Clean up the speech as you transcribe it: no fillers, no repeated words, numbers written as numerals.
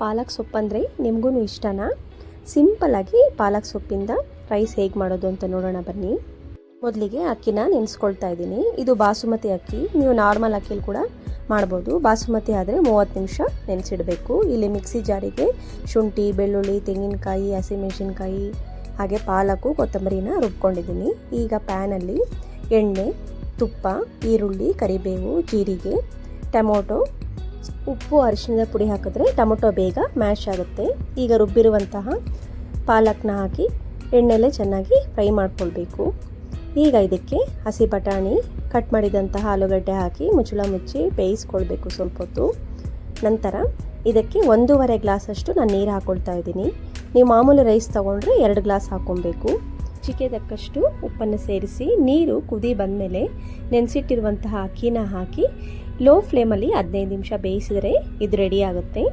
ಪಾಲಕ್ ಸೊಪ್ಪಂದರೆ ನಿಮಗೂ ಇಷ್ಟನಾ? ಸಿಂಪಲ್ಲಾಗಿ ಪಾಲಕ್ ಸೊಪ್ಪಿಂದ ರೈಸ್ ಹೇಗೆ ಮಾಡೋದು ಅಂತ ನೋಡೋಣ ಬನ್ನಿ. ಮೊದಲಿಗೆ ಅಕ್ಕಿನ ನೆನೆಸ್ಕೊಳ್ತಾ ಇದ್ದೀನಿ. ಇದು ಬಾಸುಮತಿ ಅಕ್ಕಿ, ನೀವು ನಾರ್ಮಲ್ ಅಕ್ಕಿಲಿ ಕೂಡ ಮಾಡ್ಬೋದು. ಬಾಸುಮತಿ ಆದರೆ 30 ನಿಮಿಷ ನೆನೆಸಿಡಬೇಕು. ಇಲ್ಲಿ ಮಿಕ್ಸಿ ಜಾರಿಗೆ ಶುಂಠಿ, ಬೆಳ್ಳುಳ್ಳಿ, ತೆಂಗಿನಕಾಯಿ, ಹಸಿಮೆಣಸಿನ್ಕಾಯಿ ಹಾಗೆ ಪಾಲಕು, ಕೊತ್ತಂಬರಿನ ರುಬ್ಕೊಂಡಿದ್ದೀನಿ. ಈಗ ಪ್ಯಾನಲ್ಲಿ ಎಣ್ಣೆ, ತುಪ್ಪ, ಈರುಳ್ಳಿ, ಕರಿಬೇವು, ಜೀರಿಗೆ, ಟೊಮೊಟೊ, ಉಪ್ಪು, ಅರಿಶಿಣದ ಪುಡಿ ಹಾಕಿದ್ರೆ ಟೊಮೊಟೊ ಬೇಗ ಮ್ಯಾಶ್ ಆಗುತ್ತೆ. ಈಗ ರುಬ್ಬಿರುವಂತಹ ಪಾಲಕ್ನ ಹಾಕಿ ಎಣ್ಣೆಲೆ ಚೆನ್ನಾಗಿ ಫ್ರೈ ಮಾಡ್ಕೊಳ್ಬೇಕು. ಈಗ ಇದಕ್ಕೆ ಹಸಿ ಬಟಾಣಿ, ಕಟ್ ಮಾಡಿದಂತಹ ಆಲೂಗಡ್ಡೆ ಹಾಕಿ ಮುಚ್ಚಳ ಮುಚ್ಚಿ ಬೇಯಿಸ್ಕೊಳ್ಬೇಕು ಸ್ವಲ್ಪ ಹೊತ್ತು. ನಂತರ ಇದಕ್ಕೆ 1.5 ಗ್ಲಾಸಷ್ಟು ನಾನು ನೀರು ಹಾಕ್ಕೊಳ್ತಾ ಇದ್ದೀನಿ. ನೀವು ಮಾಮೂಲಿ ರೈಸ್ ತೊಗೊಂಡ್ರೆ 2 ಗ್ಲಾಸ್ ಹಾಕ್ಕೊಬೇಕು. ರುಚಿಗೆ ತಕ್ಕಷ್ಟು ಉಪ್ಪನ್ನು ಸೇರಿಸಿ ನೀರು ಕುದಿ ಬಂದಮೇಲೆ ನೆನೆಸಿಟ್ಟಿರುವಂತಹ ಅಕ್ಕಿನ ಹಾಕಿ ಲೋ ಫ್ಲೇಮಲ್ಲಿ 15 ನಿಮಿಷ ಬೇಯಿಸಿದರೆ ಇದು ರೆಡಿ ಆಗುತ್ತೆ.